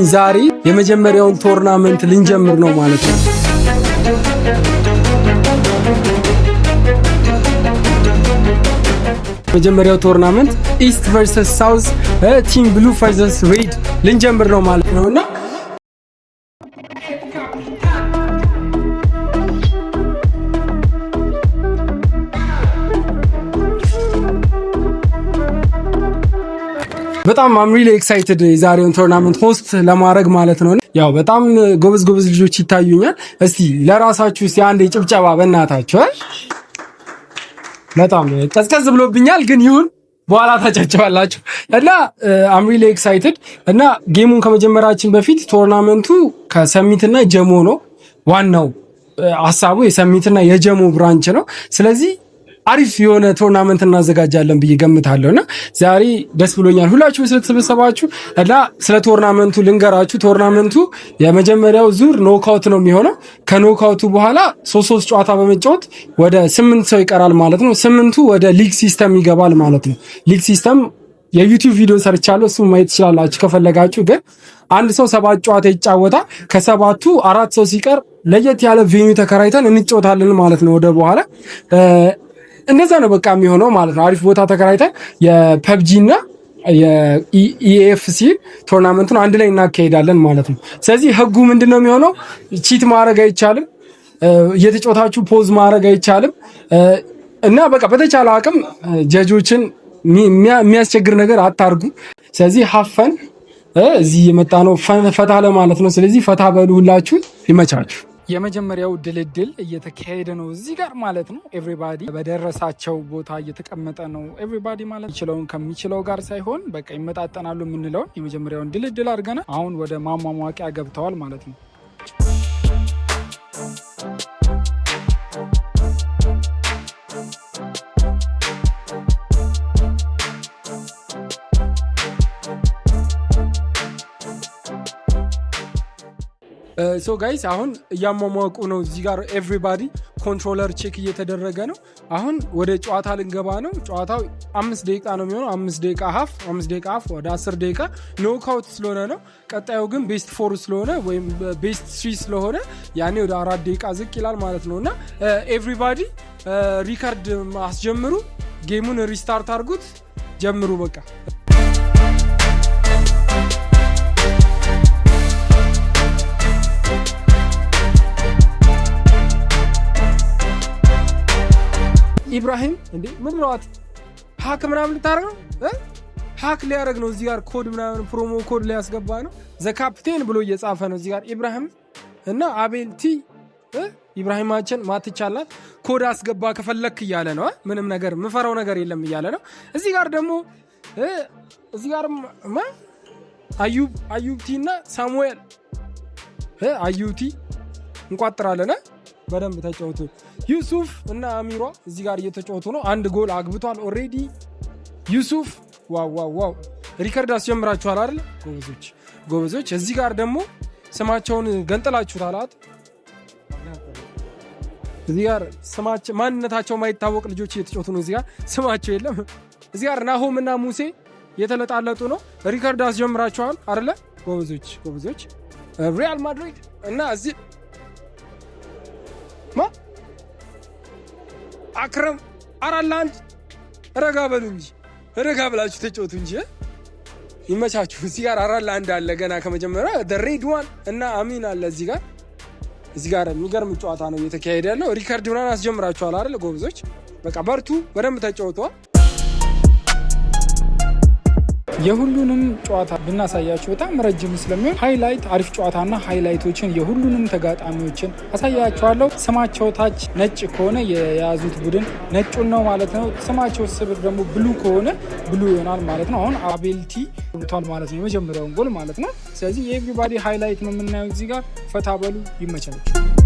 አለኝ። ዛሬ የመጀመሪያውን ቶርናመንት ልንጀምር ነው ማለት ነው። መጀመሪያው ቶርናመንት ኢስት ቨርሰስ ሳውዝ ቲም ብሉ ቨርሰስ ሬድ ልንጀምር ነው ማለት ነውና በጣም አም ሪሊ ኤክሳይትድ የዛሬውን ቶርናመንት ሆስት ለማድረግ ማለት ነው። ያው በጣም ጎበዝ ልጆች ይታዩኛል። እስቲ ለራሳችሁ እስቲ አንድ ጭብጨባ በእናታችሁ። በጣም ቀዝቀዝ ብሎብኛል ግን ይሁን በኋላ ታጨብጨባላችሁ። እና አም ሪሊ ኤክሳይትድ እና ጌሙን ከመጀመራችን በፊት ቶርናመንቱ ከሰሚት እና ጀሞ ነው። ዋናው ሐሳቡ የሰሚትና የጀሞ ብራንች ነው። ስለዚህ አሪፍ የሆነ ቶርናመንት እናዘጋጃለን ብዬ ገምታለሁና ዛሬ ደስ ብሎኛል ሁላችሁም ስለተሰበሰባችሁ። እና ስለ ቶርናመንቱ ልንገራችሁ። ቶርናመንቱ የመጀመሪያው ዙር ኖክአውት ነው የሚሆነው። ከኖክአውቱ በኋላ 3 ጨዋታ በመጫወት ወደ 8 ሰው ይቀራል ማለት ነው። 8ቱ ወደ ሊግ ሲስተም ይገባል ማለት ነው። ሊግ ሲስተም የዩቲዩብ ቪዲዮ ሰርቻለሁ፣ እሱ ማየት ትችላላችሁ ከፈለጋችሁ። ግን አንድ ሰው 7 ጨዋታ ይጫወታል። ከሰባቱ 4 ሰው ሲቀር ለየት ያለ ቬኒው ተከራይተን እንጫወታለን ማለት ነው። ወደ በኋላ እንደዛ ነው በቃ የሚሆነው ማለት ነው። አሪፍ ቦታ ተከራይተን የፐብጂ እና የኢኤፍሲ ቶርናመንቱን አንድ ላይ እናካሄዳለን ማለት ነው። ስለዚህ ህጉ ምንድነው የሚሆነው? ቺት ማድረግ አይቻልም፣ እየተጫወታችሁ ፖዝ ማድረግ አይቻልም እና በቃ በተቻለ አቅም ጀጆችን የሚያስቸግር ነገር አታርጉ። ስለዚህ ሀፈን እዚህ የመጣ ነው ፈታ ለማለት ነው። ስለዚህ ፈታ በሉ ሁላችሁ፣ ይመቻችሁ። የመጀመሪያው ድልድል እየተካሄደ ነው እዚህ ጋር ማለት ነው። ኤቭሪባዲ በደረሳቸው ቦታ እየተቀመጠ ነው። ኤቭሪባዲ ማለት ይችለውን ከሚችለው ጋር ሳይሆን በቃ ይመጣጠናሉ የምንለውን የመጀመሪያውን ድልድል አድርገናል። አሁን ወደ ማሟሟቂያ ገብተዋል ማለት ነው። ሶ ጋይስ አሁን እያሟሟቁ ነው እዚህ ጋር ኤቭሪባዲ ኮንትሮለር ቼክ እየተደረገ ነው። አሁን ወደ ጨዋታ ልንገባ ነው። ጨዋታው 5 ደቂቃ ነው የሚሆነው። 5 ደቂቃ ሀፍ ወደ 10 ደቂቃ ኖክአውት ስለሆነ ነው። ቀጣዩ ግን ቤስት 4 ስለሆነ ወይም ቤስት 3 ስለሆነ ያኔ ወደ 4 ደቂቃ ዝቅ ይላል ማለት ነው። እና ኤቭሪባዲ ሪካርድ አስጀምሩ፣ ጌሙን ሪስታርት አድርጉት፣ ጀምሩ በቃ። ኢብራሂም እንዴ ምን ብለዋት ሃክ ምናምን ልታረግ ነው? ሃክ ሊያረግ ነው እዚህ ጋር ኮድ ምናምን ፕሮሞ ኮድ ሊያስገባ ነው። ዘ ካፕቴን ብሎ እየጻፈ ነው እዚህ ጋር ኢብራሂም እና አቤልቲ ኢብራሂማችን ማትቻላት ኮድ አስገባ ከፈለክ እያለ ነው። ምንም ነገር ምፈራው ነገር የለም እያለ ነው። እዚህ ጋር ደግሞ እዚህ ጋር አዩብቲ እና ሳሙኤል አዩቲ እንቋጥራለን። በደንብ ተጫወቱ። ዩሱፍ እና አሚሯ እዚህ ጋር እየተጫወቱ ነው። አንድ ጎል አግብቷል ኦሬዲ ዩሱፍ። ዋው ሪከርድ አስጀምራችኋል አይደል? ጎበዞች። እዚህ ጋር ደግሞ ስማቸውን ገንጥላችሁታል አይደል? እዚህ ጋር ስማቸው ማንነታቸው ማይታወቅ ልጆች እየተጫወቱ ነው። እዚህ ጋር ስማቸው የለም። እዚህ ጋር ናሆም እና ሙሴ የተለጣለጡ ነው። ሪከርድ አስጀምራችኋል አይደል? ጎበዞች። ሪያል ማድሪድ እና እዚህ አክረም 4-1 ረጋ በሉ እንጂ ረጋ ብላችሁ ተጫወቱ እንጂ ይመቻችሁ። እዚህ ጋር 4-1 አለ ገና ከመጀመሪያ ሬድ ዋን እና አሚን አለ እዚህ ጋር የሚገርም ጨዋታ ነው እየተካሄደ ያለው። ሪከርድ ምናምን አስጀምራችኋል አይደል? ጎበዞች በቃ በርቱ፣ በደንብ ተጫወቷል። የሁሉንም ጨዋታ ብናሳያችሁ በጣም ረጅም ስለሚሆን ሃይላይት አሪፍ ጨዋታና ሃይላይቶችን የሁሉንም ተጋጣሚዎችን አሳያችኋለሁ። ስማቸው ታች ነጭ ከሆነ የያዙት ቡድን ነጩን ነው ማለት ነው። ስማቸው ስብር ደግሞ ብሉ ከሆነ ብሉ ይሆናል ማለት ነው። አሁን አቤልቲ ብቷል ማለት ነው የመጀመሪያውን ጎል ማለት ነው። ስለዚህ የኤቭሪባዲ ሃይላይት ነው የምናየው እዚህ ጋር። ፈታ በሉ፣ ይመቻችሁ።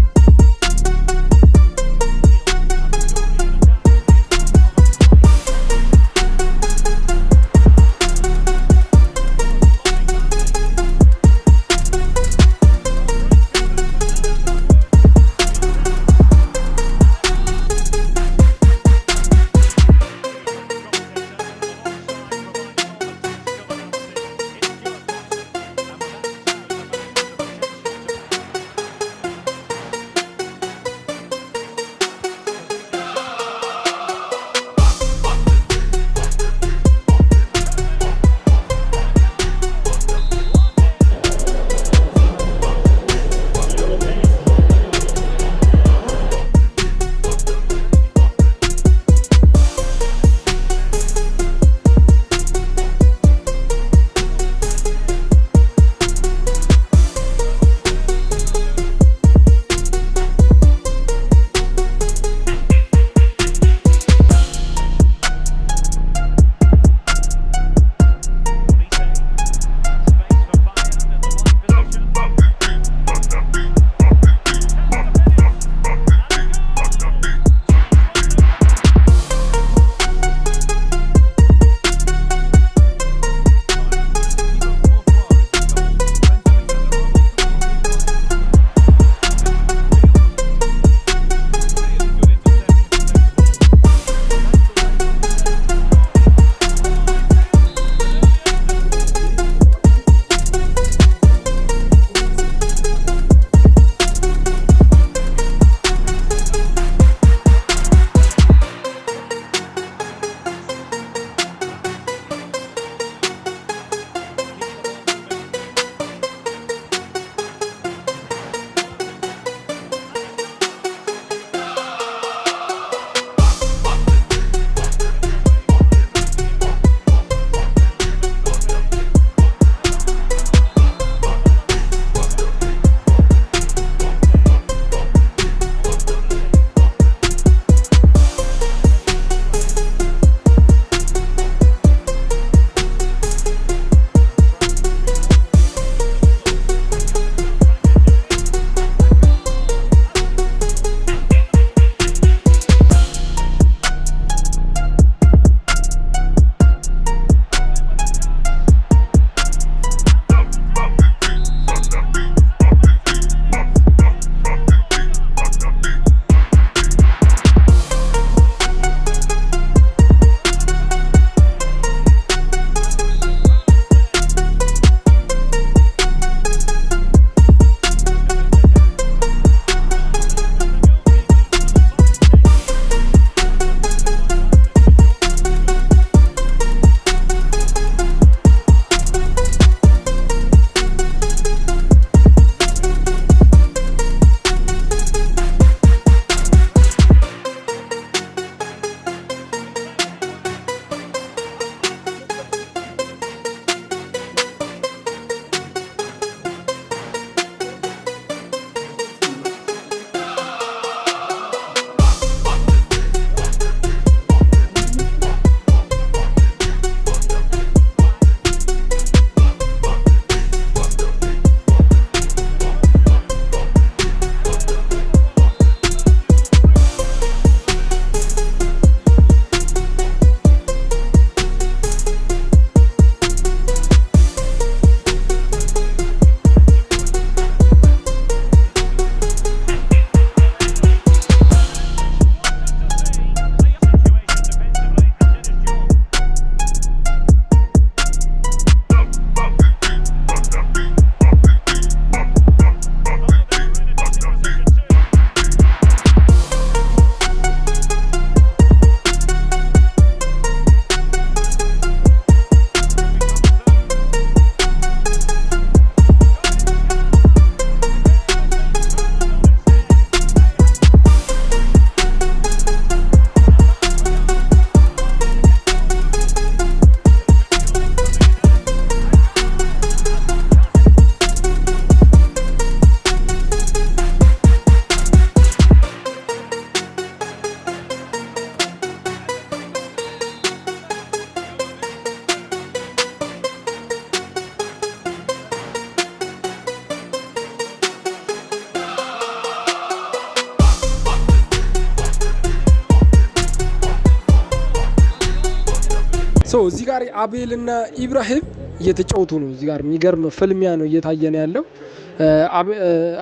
እዚህ ጋር አቤል እና ኢብራሂም እየተጫወቱ ነው። እዚህ ጋር የሚገርም ፍልሚያ ነው እየታየ ነው ያለው።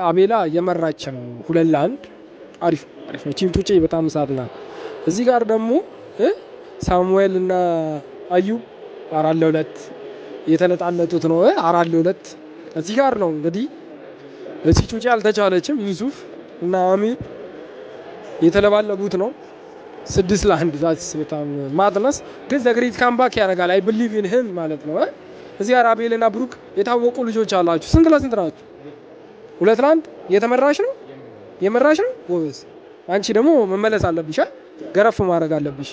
አቤላ እየመራች ነው 2-1። አሪፍ አሪፍ ነው። ቲም ቱቼ በጣም ሳትና እዚህ ጋር ደግሞ ሳሙኤል እና አዩብ 4-2 የተለጣለጡት ነው። 4-2 እዚህ ጋር ነው እንግዲህ እዚህ ጩጬ አልተቻለችም። ዩሱፍ እና አሚር የተለባለቡት ነው 6-1 ዛትስ በጣም ማድነስ ግን ዘግሪት ካምባክ ያደርጋል። አይ ቢሊቭ ኢን ሂም ማለት ነው። እዚህ ጋር አቤል እና ብሩክ የታወቁ ልጆች አላችሁ። ስንት ለስንት ናችሁ? 2-1 የተመራሽ ነው የመራሽ ነው ጎበዝ። አንቺ ደግሞ መመለስ አለብሽ፣ ገረፍ ማድረግ አለብሽ።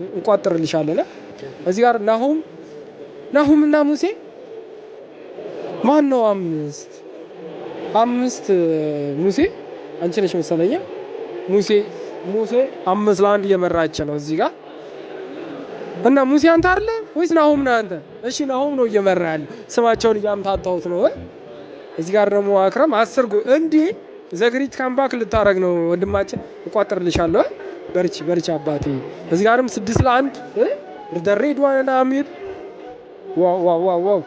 እንቋጥርልሻለን። እዚህ ጋር ናሁም እና ሙሴ ማን ነው? 5 ሙሴ አንቺ ነሽ መሰለኝ። ሙሴ 5-1 እየመራች ነው እዚህ ጋር እና ሙሴ አንተ አይደለ ወይስ ናሁም ነህ አንተ? እሺ ናሁም ነው እየመራ ያለ። ስማቸውን እያምታታሁት ነው። እዚህ ጋር ደግሞ አክረም 10 ጎል እንዴ! ዘግሪት ካምባክ ልታረግ ነው ወንድማችን። እቋጥርልሻለሁ። በርቺ አባቴ። እዚህ ጋርም 6-1 ደሬድዋን እና አሚር ዋው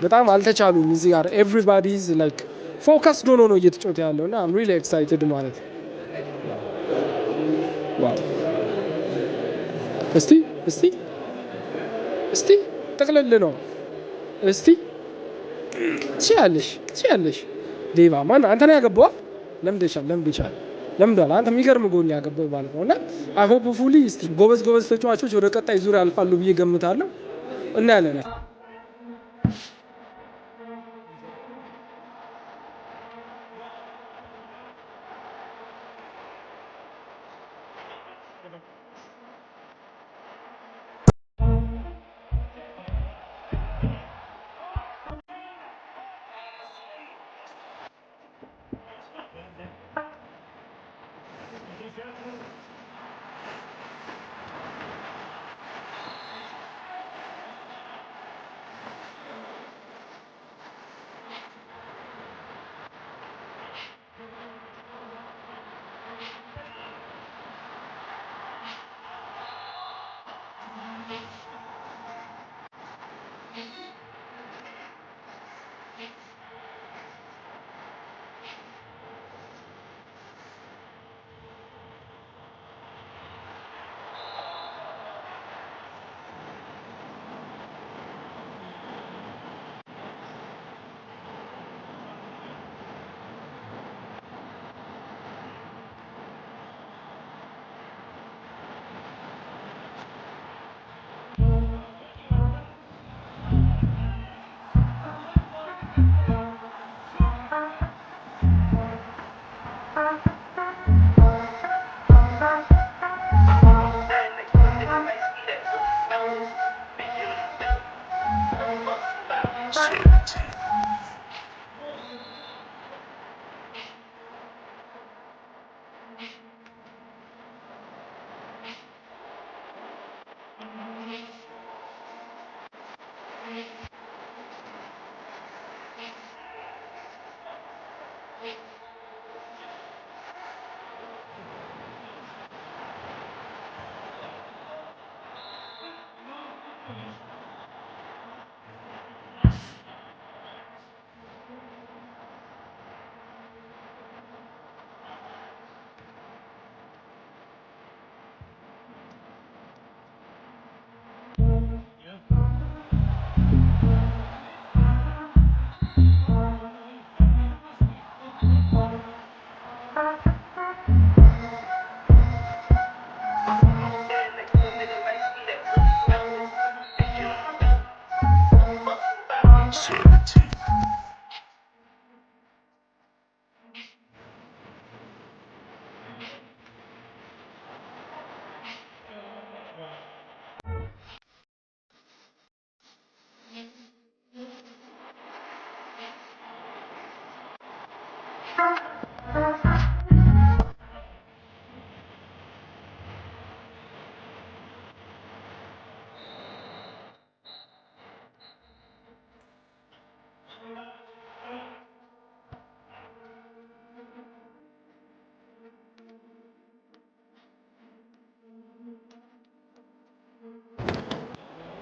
በጣም አልተቻሉም። እዚህ ጋር ኤቭሪባዲ ኢዝ ላይክ ፎከስድ ሆኖ ነው እየተጫወተ ያለው እና አም ሪሊ ኤክሳይትድ ማለት ነው። ዋው እስቲ ጠቅልል ነው። እስቲ ትችያለሽ ዴቫ ማን አንተ ነው ያገባው? ለምደሻል አንተ የሚገርም ጎል ያገባው ማለት ነው። እና አይ ሆፕ ፉሊ እስቲ ጎበዝ ተጫዋቾች ወደ ቀጣይ ዙር ያልፋሉ ብዬ ገምታለሁ። እናያለን።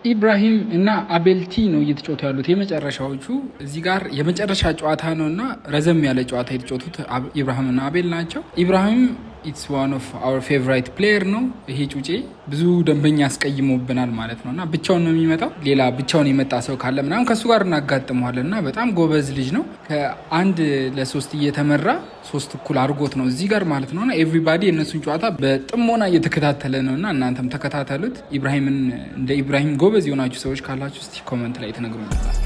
ኢብራሂም እና አቤልቲ ነው እየተጫወቱ ያሉት የመጨረሻዎቹ። እዚህ ጋር የመጨረሻ ጨዋታ ነው እና ረዘም ያለ ጨዋታ የተጫወቱት ኢብራሂም እና አቤል ናቸው። ኢብራሂም ኢትስ ዋን ኦፍ አወር ፌቨራይት ፕሌየር ነው። ይሄ ጩጬ ብዙ ደንበኛ አስቀይሞብናል ማለት ነው እና ብቻውን ነው የሚመጣው። ሌላ ብቻውን የመጣ ሰው ካለ ምናምን ከእሱ ጋር እናጋጥመዋለን እና በጣም ጎበዝ ልጅ ነው። ከ1-3 እየተመራ 3 እኩል አድርጎት ነው እዚህ ጋር ማለት ነው እና ኤቭሪባዲ የእነሱን ጨዋታ በጥሞና እየተከታተለ ነው እና እናንተም ተከታተሉት። ኢብራሂምን እንደ ኢብራሂም ጎበዝ የሆናችሁ ሰዎች ካላችሁ እስቲ ኮመንት ላይ ትነግሩኛላችሁ።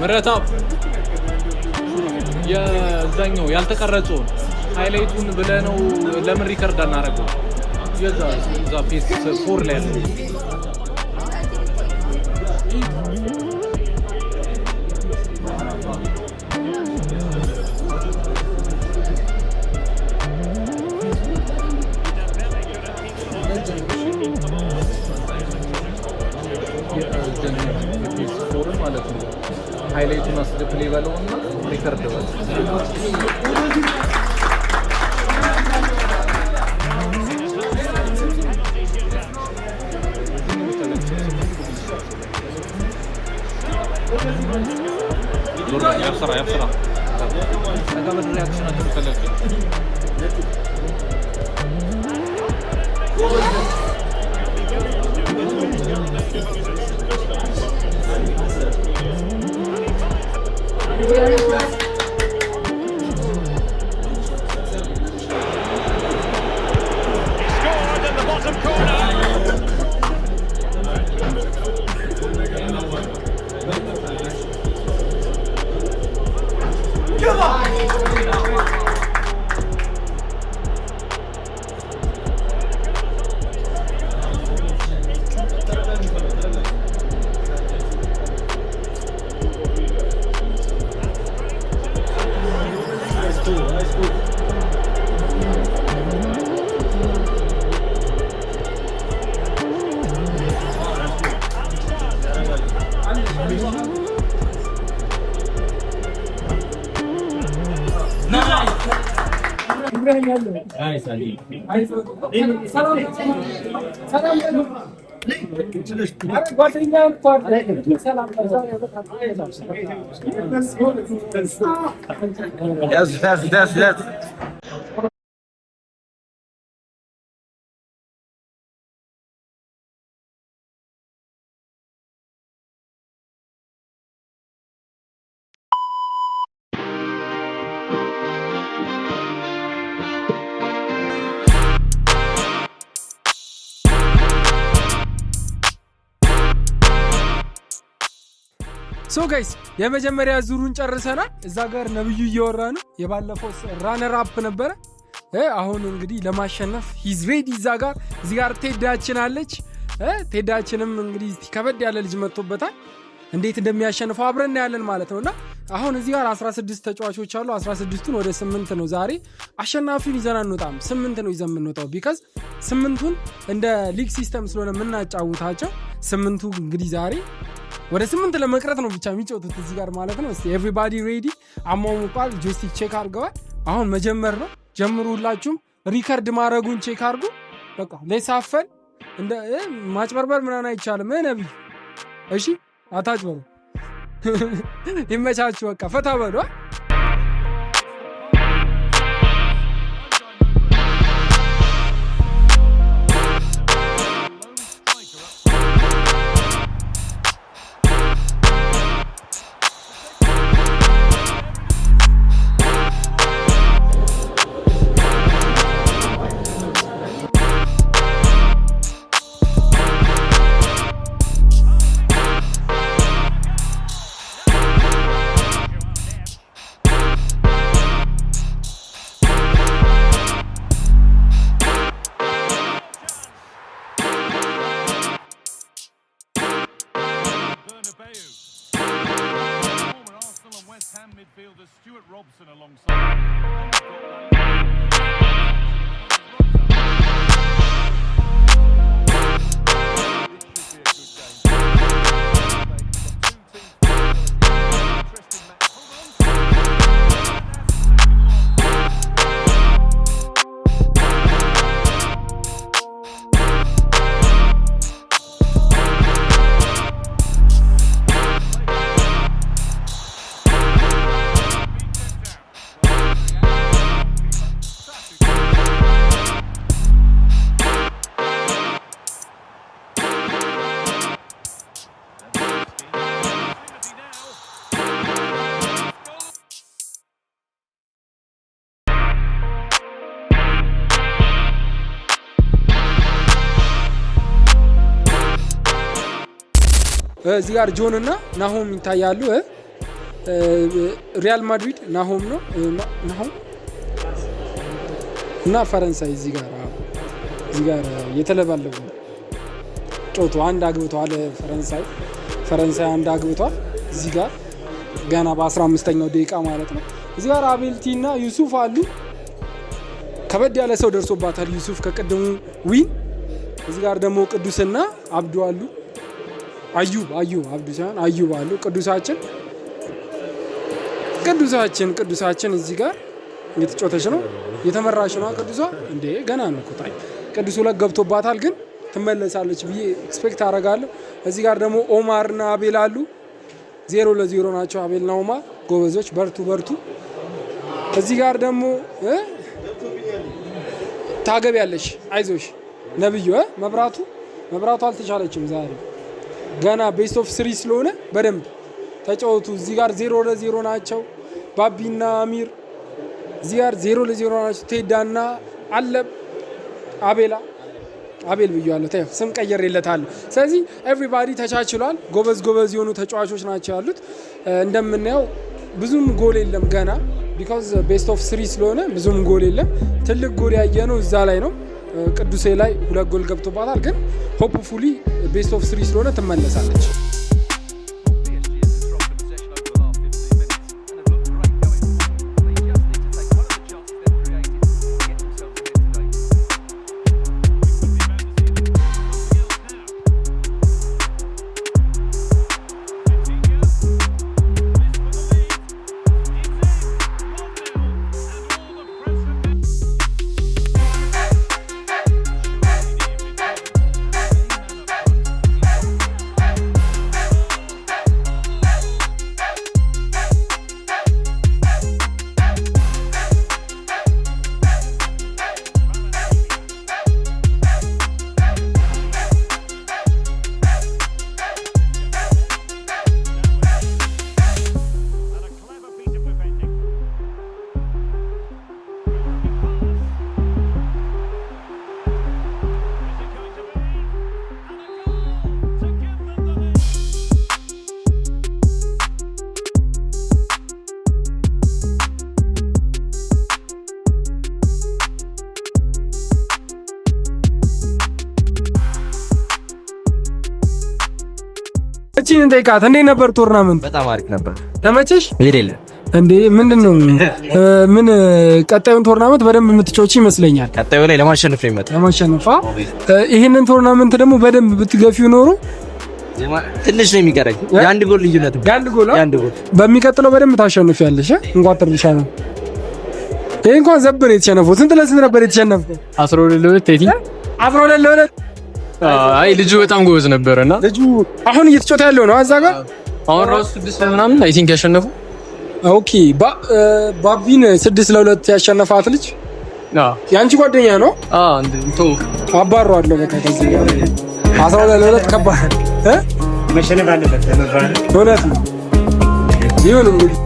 ምረታው የዛኛው ያልተቀረጸውን ሃይላይቱን ብለነው ለምን ሪከርድ አናረገው? የዛ ፔስ 4 ላይ ያለው ማለት ነው። ሃይላይቱን አስደፕሌይ ባለውና ሪከርድ ባለው ያብሰራ ተቀበል ሪአክሽናቸው ተከለከለ። ሶ ጋይስ የመጀመሪያ ዙሩን ጨርሰናል። እዛ ጋር ነብዩ እያወራ ነው። የባለፈው ራነር አፕ ነበረ። አሁን እንግዲህ ለማሸነፍ ሂዝ ሬዲ። እዚህ ጋር ቴዳችን አለች። ቴዳችንም እንግዲህ ከበድ ያለ ልጅ መጥቶበታል። እንዴት እንደሚያሸንፈው አብረን ያለን ማለት ነውና አሁን እዚህ ጋር 16 ተጫዋቾች አሉ። 16ቱን ወደ 8 ነው ዛሬ አሸናፊውን ይዘን አንወጣም። 8 ነው ይዘን የምንወጣው ቢካዝ 8ቱን እንደ ሊግ ሲስተም ስለሆነ የምናጫውታቸው 8ቱ እንግዲህ ዛሬ ወደ 8 ለመቅረት ነው ብቻ የሚጫወቱት እዚህ ጋር ማለት ነው። እስቲ ኤቭሪባዲ ሬዲ አሟሙቋል። ጆይስቲክ ቼክ አድርገዋል። አሁን መጀመር ነው። ጀምሩ። ሁላችሁም ሪከርድ ማድረጉን ቼክ አድርጉ። በቃ ለሳፈን እንደ ማጭበርበር ምናምን አይቻልም። ነብይ እሺ አታጭበሩ። ይመቻችሁ። በቃ ፈታ በሉ። Midfielder Stuart Robson alongside. እዚህ ጋር ጆን እና ናሆም ይታያሉ። ሪያል ማድሪድ ናሆም ነው ናሆም እና ፈረንሳይ እዚህ ጋር የተለባለቡ ጮቶ አንድ አግብቷል። ፈረንሳይ አንድ አግብቷል። እዚህ ጋር ገና በ15ኛው ደቂቃ ማለት ነው። እዚህ ጋር አቤልቲ እና ዩሱፍ አሉ። ከበድ ያለ ሰው ደርሶባታል ዩሱፍ ከቀደሙ ዊን። እዚህ ጋር ደግሞ ቅዱስና አብዱ አሉ። አዩብ አብዱ ሳይሆን አዩብ አሉ። ቅዱሳችን እዚህ ጋር እየተጫወተች ነው። የተመራች ነው ቅዱሷ። እንዴ ገና ነው ቁጣይ ቅዱሱ ላይ ገብቶባታል፣ ግን ትመለሳለች ብዬ ኤክስፔክት አደርጋለሁ። እዚህ ጋር ደግሞ ኦማርና አቤል አሉ። 0-0 ናቸው አቤልና ኦማር። ጎበዞች፣ በርቱ። እዚህ ጋር ደግሞ ታገቢያለሽ፣ አይዞሽ ነብዩ። መብራቱ አልተቻለችም ዛሬ ገና ቤስት ኦፍ 3 ስለሆነ በደንብ ተጫወቱ። እዚህ ጋር 0-0 ናቸው ባቢና አሚር። እዚህ ጋር 0-0 ናቸው ቴዳና አቤል ብያለሁ። ታዩ ስም ቀየርለታለሁ። ስለዚህ ኤቭሪባዲ ተቻችሏል። ጎበዝ የሆኑ ተጫዋቾች ናቸው ያሉት። እንደምናየው ብዙም ጎል የለም ገና ቢካዝ ቤስት ኦፍ 3 ስለሆነ ብዙም ጎል የለም። ትልቅ ጎል ያየነው እዛ ላይ ነው። ቅዱሴ ላይ 2 ጎል ገብቶባታል፣ ግን ሆፕፉሊ ቤስት ኦፍ 3 ስለሆነ ትመለሳለች። እቺን እንጠይቃት። እንዴት ነበር ቶርናመንት? በጣም አሪፍ ነበር። ተመቸሽ? ይሄደለ እንዴ ምንድነው ምን ቀጣዩን ቶርናመንት በደንብ የምትጮቺ ይመስለኛል። ቀጣዩ ላይ ለማሸነፍ ነው የሚመጣው። ለማሸነፍ ይሄንን ቶርናመንት ደግሞ በደንብ ብትገፊው ኖሮ ትንሽ ነው የሚቀረኝ። የአንድ ጎል ልዩነት ነው። የአንድ ጎል በሚቀጥለው በደንብ ታሸንፊያለሽ። እንኳን ትርሻ ነው። ይሄ እንኳን ዘብ ነው የተሸነፈው። ስንት ለስንት ነበር የተሸነፈው? 12-2 ቴቲ 12-2። አይ ልጁ በጣም ጎበዝ ነበርና ልጁ አሁን እየተጫወተ ያለው ነው አዛ ጋር አሁን ራሱ 6 ምናምን አይ ቲንክ ያሸነፉ። ኦኬ ባቢን 6-2 ያሸነፋት ልጅ ያንቺ ጓደኛ ነው? እንዴ አባሯለሁ በቃ ከዚህ ጋር 12-2 ከባድ መሸነፍ አለበት ለመባል እውነት ነው። ይሁን እንግዲህ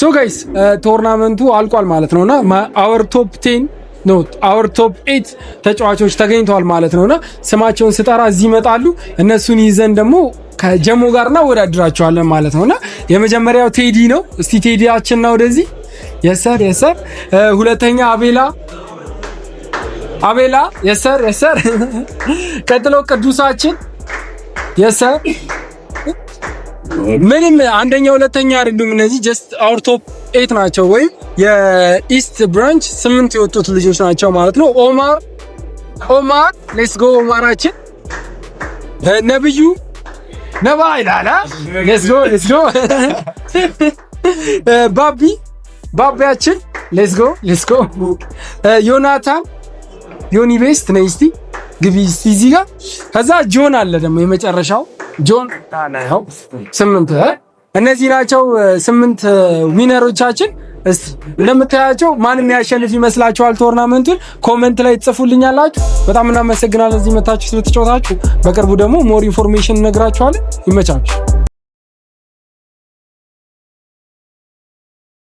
ሶ ጋይስ ቶርናመንቱ አልቋል ማለት ነውና our top 10 ኖ our top 8 ተጫዋቾች ተገኝተዋል ማለት ነውና ስማቸውን ስጠራ እዚህ ይመጣሉ። እነሱን ይዘን ደግሞ ከጀሞ ጋር እናወዳድራቸዋለን ማለት ነውና የመጀመሪያው ቴዲ ነው። እስቲ ቴዲያችን ነው ወደዚህ የሰር ሁለተኛ አቤላ የሰር ቀጥሎ ቅዱሳችን የሰር ምንም አንደኛ ሁለተኛ አይደሉም እነዚህ ጀስት our top 8 ናቸው ወይ የኢስት ብራንች 8 የወጡት ልጆች ናቸው ማለት ነው። ኦማር ሌትስ ጎ ኦማራችን ነብዩ ነባ ይላል ሌትስ ጎ ባቢያችን ሌትስ ጎ ዮናታን ዮኒ ቤስት ነይ እስቲ ግቢ እስቲ እዚህ ጋር ከዛ ጆን አለ ደግሞ የመጨረሻው ጆን ታናው 8 እነዚህ ናቸው 8 ዊነሮቻችን። እስቲ እንደምታያቸው ማን የሚያሸንፍ ይመስላችኋል? ቶርናመንቱን ኮሜንት ላይ ጽፉልኛላችሁ። በጣም እናመሰግናለን እዚህ መታችሁ ስለተጫወታችሁ። በቅርቡ ደግሞ ሞር ኢንፎርሜሽን እነግራችኋለን። ይመቻችሁ።